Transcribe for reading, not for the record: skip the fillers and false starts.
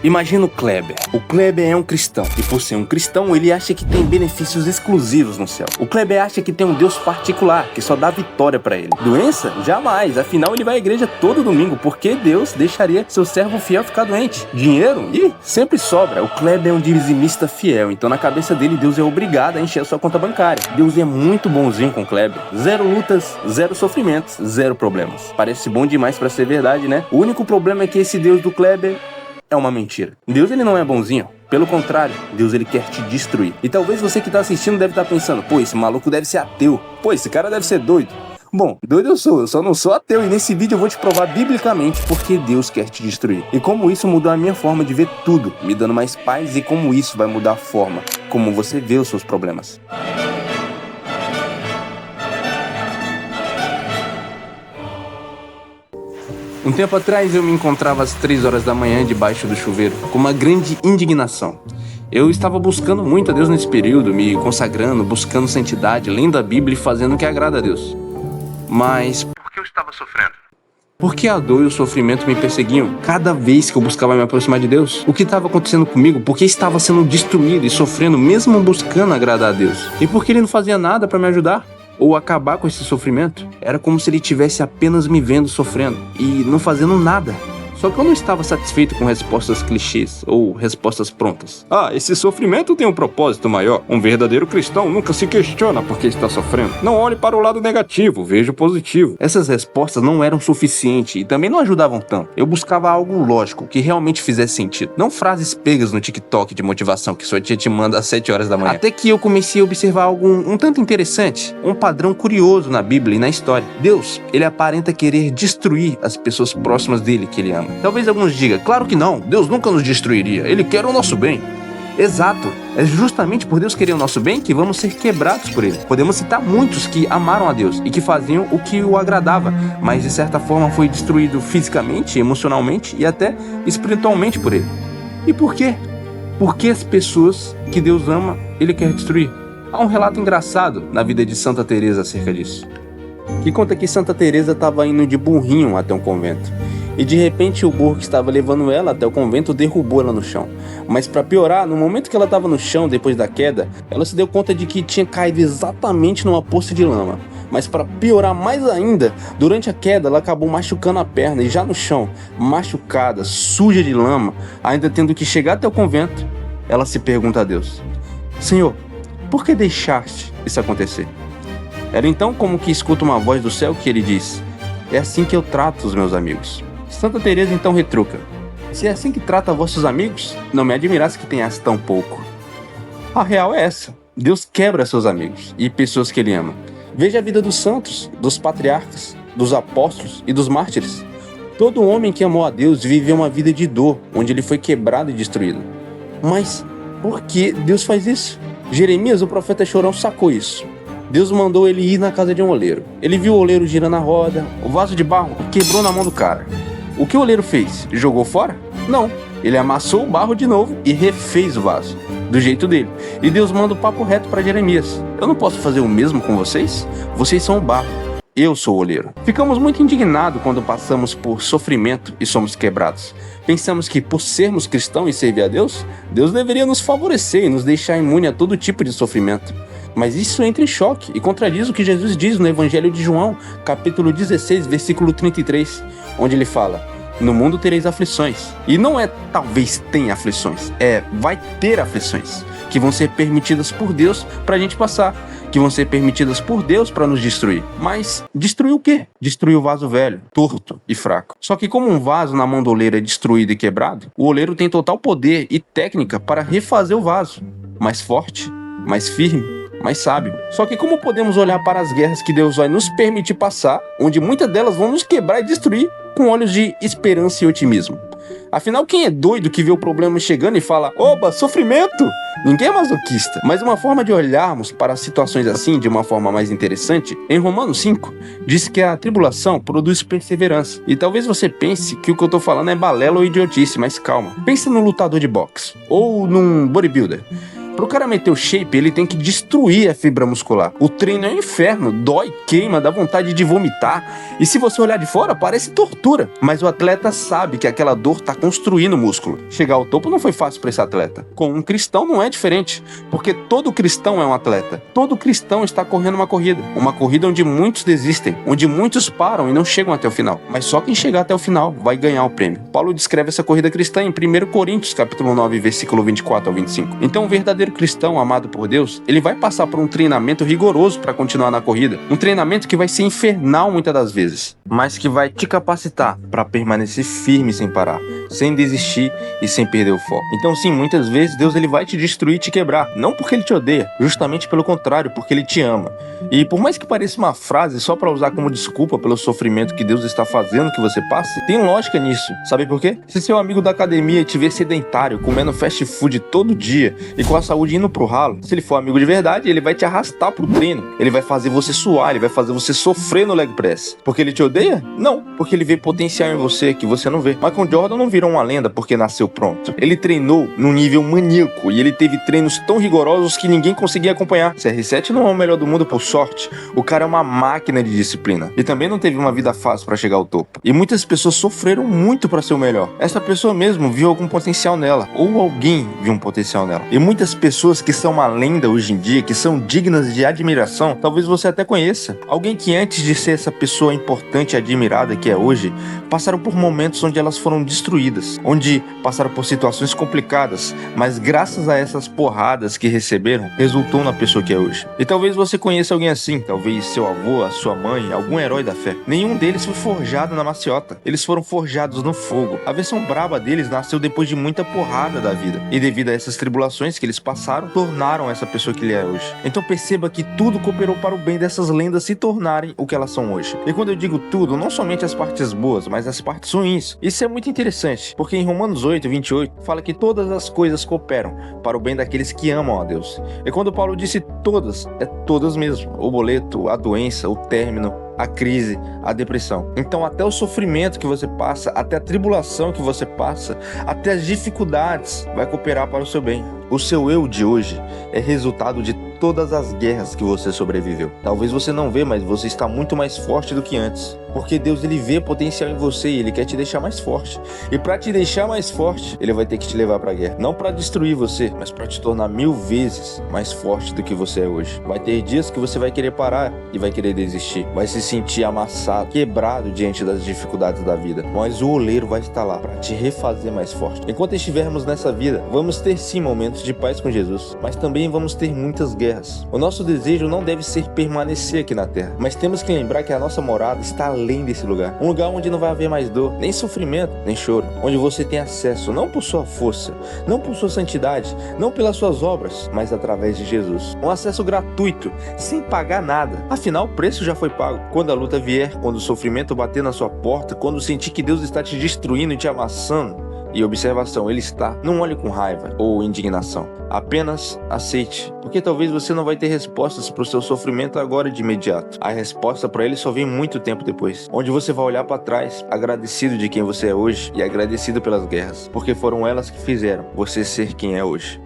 Imagina o Kleber. O Kleber é um cristão, e por ser um cristão, ele acha que tem benefícios exclusivos no céu. O Kleber acha que tem um Deus particular, que só dá vitória pra ele. Doença? Jamais, afinal ele vai à igreja todo domingo, porque Deus deixaria seu servo fiel ficar doente. Dinheiro? Ih, sempre sobra. O Kleber é um dizimista fiel, então na cabeça dele Deus é obrigado a encher a sua conta bancária. Deus é muito bonzinho com o Kleber. Zero lutas, zero sofrimentos, zero problemas. Parece bom demais pra ser verdade, né? O único problema é que esse Deus do Kleber é uma mentira. Deus, ele não é bonzinho. Pelo contrário, Deus, ele quer te destruir. E talvez você que tá assistindo deve estar pensando, pô, esse maluco deve ser ateu. Pô, esse cara deve ser doido. Bom, doido eu só não sou ateu. E nesse vídeo eu vou te provar biblicamente porque Deus quer te destruir. E como isso mudou a minha forma de ver tudo, me dando mais paz, e como isso vai mudar a forma como você vê os seus problemas. Um tempo atrás eu me encontrava às 3 horas da manhã debaixo do chuveiro, com uma grande indignação. Eu estava buscando muito a Deus nesse período, me consagrando, buscando santidade, lendo a Bíblia e fazendo o que agrada a Deus. Mas por que eu estava sofrendo? Por que a dor e o sofrimento me perseguiam cada vez que eu buscava me aproximar de Deus? O que estava acontecendo comigo? Por que estava sendo destruído e sofrendo mesmo buscando agradar a Deus? E por que ele não fazia nada para me ajudar? Ou acabar com esse sofrimento? Era como se ele estivesse apenas me vendo sofrendo e não fazendo nada. Só que eu não estava satisfeito com respostas clichês ou respostas prontas. Ah, esse sofrimento tem um propósito maior. Um verdadeiro cristão nunca se questiona por que está sofrendo. Não olhe para o lado negativo, veja o positivo. Essas respostas não eram suficientes e também não ajudavam tanto. Eu buscava algo lógico, que realmente fizesse sentido. Não frases pegas no TikTok de motivação que sua tia te manda às 7 horas da manhã. Até que eu comecei a observar algo um tanto interessante, um padrão curioso na Bíblia e na história. Deus, ele aparenta querer destruir as pessoas próximas dele que ele ama. Talvez alguns digam, claro que não, Deus nunca nos destruiria, Ele quer o nosso bem. Exato, é justamente por Deus querer o nosso bem que vamos ser quebrados por Ele. Podemos citar muitos que amaram a Deus e que faziam o que o agradava, mas de certa forma foi destruído fisicamente, emocionalmente e até espiritualmente por Ele. E por quê? Por que as pessoas que Deus ama, Ele quer destruir? Há um relato engraçado na vida de Santa Teresa acerca disso, que conta que Santa Teresa estava indo de burrinho até um convento. E de repente o burro que estava levando ela até o convento derrubou ela no chão. Mas para piorar, no momento que ela estava no chão depois da queda, ela se deu conta de que tinha caído exatamente numa poça de lama. Mas para piorar mais ainda, durante a queda ela acabou machucando a perna e já no chão, machucada, suja de lama, ainda tendo que chegar até o convento, ela se pergunta a Deus: Senhor, por que deixaste isso acontecer? Ela então como que escuta uma voz do céu que ele diz: é assim que eu trato os meus amigos. Santa Teresa então retruca: se é assim que trata vossos amigos, não me admirasse que tenhas tão pouco. A real é essa: Deus quebra seus amigos e pessoas que Ele ama. Veja a vida dos santos, dos patriarcas, dos apóstolos e dos mártires. Todo homem que amou a Deus viveu uma vida de dor, onde ele foi quebrado e destruído. Mas por que Deus faz isso? Jeremias, o profeta chorão, sacou isso. Deus mandou ele ir na casa de um oleiro. Ele viu o oleiro girando a roda, o vaso de barro quebrou na mão do cara. O que o oleiro fez? Jogou fora? Não. Ele amassou o barro de novo e refez o vaso, do jeito dele. E Deus manda o papo reto para Jeremias: eu não posso fazer o mesmo com vocês? Vocês são o barro. Eu sou o oleiro. Ficamos muito indignados quando passamos por sofrimento e somos quebrados. Pensamos que por sermos cristãos e servir a Deus, Deus deveria nos favorecer e nos deixar imune a todo tipo de sofrimento. Mas isso entra em choque e contradiz o que Jesus diz no Evangelho de João, capítulo 16, versículo 33, onde ele fala: no mundo tereis aflições. E não é talvez tenha aflições, é vai ter aflições, que vão ser permitidas por Deus pra gente passar, que vão ser permitidas por Deus pra nos destruir. Mas destruir o quê? Destruir o vaso velho, torto e fraco. Só que como um vaso na mão do oleiro é destruído e quebrado, o oleiro tem total poder e técnica para refazer o vaso, mais forte, mais firme, mais sábio. Só que como podemos olhar para as guerras que Deus vai nos permitir passar, onde muitas delas vão nos quebrar e destruir, com olhos de esperança e otimismo? Afinal, quem é doido que vê o problema chegando e fala: oba, sofrimento? Ninguém é masoquista. Mas uma forma de olharmos para situações assim de uma forma mais interessante, em Romanos 5, diz que a tribulação produz perseverança. E talvez você pense que o que eu tô falando é balela ou idiotice, mas calma. Pensa num lutador de boxe, ou num bodybuilder. Pro cara meter o shape, ele tem que destruir a fibra muscular. O treino é um inferno, dói, queima, dá vontade de vomitar. E se você olhar de fora, parece tortura. Mas o atleta sabe que aquela dor tá construindo o músculo. Chegar ao topo não foi fácil para esse atleta. Com um cristão não é diferente, porque todo cristão é um atleta. Todo cristão está correndo uma corrida onde muitos desistem, onde muitos param e não chegam até o final. Mas só quem chegar até o final vai ganhar o prêmio. Paulo descreve essa corrida cristã em 1 Coríntios, capítulo 9, versículo 24 ao 25. Então, o verdadeiro cristão amado por Deus, ele vai passar por um treinamento rigoroso para continuar na corrida. Um treinamento que vai ser infernal muitas das vezes, mas que vai te capacitar para permanecer firme sem parar, sem desistir e sem perder o foco. Então sim, muitas vezes Deus ele vai te destruir e te quebrar, não porque ele te odeia, justamente pelo contrário, porque ele te ama. E por mais que pareça uma frase só para usar como desculpa pelo sofrimento que Deus está fazendo que você passe, tem lógica nisso. Sabe por quê? Se seu amigo da academia te ver sedentário, comendo fast food todo dia e com a saúde indo pro ralo, se ele for amigo de verdade, ele vai te arrastar pro treino, ele vai fazer você suar, ele vai fazer você sofrer no leg press. Porque ele te odeia? Não, porque ele vê potencial em você que você não vê. Michael Jordan não virou uma lenda porque nasceu pronto. Ele treinou num nível maníaco e ele teve treinos tão rigorosos que ninguém conseguia acompanhar. CR7 não é o melhor do mundo por sorte. O cara é uma máquina de disciplina. E também não teve uma vida fácil para chegar ao topo. E muitas pessoas sofreram muito para ser o melhor. Essa pessoa mesmo viu algum potencial nela, ou alguém viu um potencial nela. E muitas pessoas que são uma lenda hoje em dia, que são dignas de admiração, talvez você até conheça. Alguém que antes de ser essa pessoa importante e admirada que é hoje, passaram por momentos onde elas foram destruídas, onde passaram por situações complicadas, mas graças a essas porradas que receberam, resultou na pessoa que é hoje. E talvez você conheça alguém assim, talvez seu avô, a sua mãe, algum herói da fé. Nenhum deles foi forjado na maciota, eles foram forjados no fogo. A versão braba deles nasceu depois de muita porrada da vida, e devido a essas tribulações que eles passaram, tornaram essa pessoa que ele é hoje. Então perceba que tudo cooperou para o bem dessas lendas se tornarem o que elas são hoje. E quando eu digo tudo, não somente as partes boas, mas as partes ruins. Isso é muito interessante, porque em Romanos 8, 28, fala que todas as coisas cooperam para o bem daqueles que amam a Deus. E quando Paulo disse todas, é todas mesmo. O boleto, a doença, o término, a crise, a depressão. Então até o sofrimento que você passa, até a tribulação que você passa, até as dificuldades vai cooperar para o seu bem. O seu eu de hoje é resultado de todas as guerras que você sobreviveu. Talvez você não vê, mas você está muito mais forte do que antes. Porque Deus ele vê potencial em você e ele quer te deixar mais forte. E para te deixar mais forte, ele vai ter que te levar para a guerra. Não para destruir você, mas para te tornar 1000 vezes mais forte do que você é hoje. Vai ter dias que você vai querer parar e vai querer desistir. Vai se sentir amassado, quebrado diante das dificuldades da vida. Mas o oleiro vai estar lá para te refazer mais forte. Enquanto estivermos nessa vida, vamos ter sim momentos de paz com Jesus, mas também vamos ter muitas guerras. O nosso desejo não deve ser permanecer aqui na terra, mas temos que lembrar que a nossa morada está além desse lugar. Um lugar onde não vai haver mais dor, nem sofrimento, nem choro. Onde você tem acesso não por sua força, não por sua santidade, não pelas suas obras, mas através de Jesus. Um acesso gratuito, sem pagar nada. Afinal, o preço já foi pago. Quando a luta vier, quando o sofrimento bater na sua porta, quando sentir que Deus está te destruindo e te amassando, e observação, ele está, não olhe com raiva ou indignação. Apenas aceite, porque talvez você não vai ter respostas para o seu sofrimento agora de imediato. A resposta para ele só vem muito tempo depois, onde você vai olhar para trás, agradecido de quem você é hoje e agradecido pelas guerras, porque foram elas que fizeram você ser quem é hoje.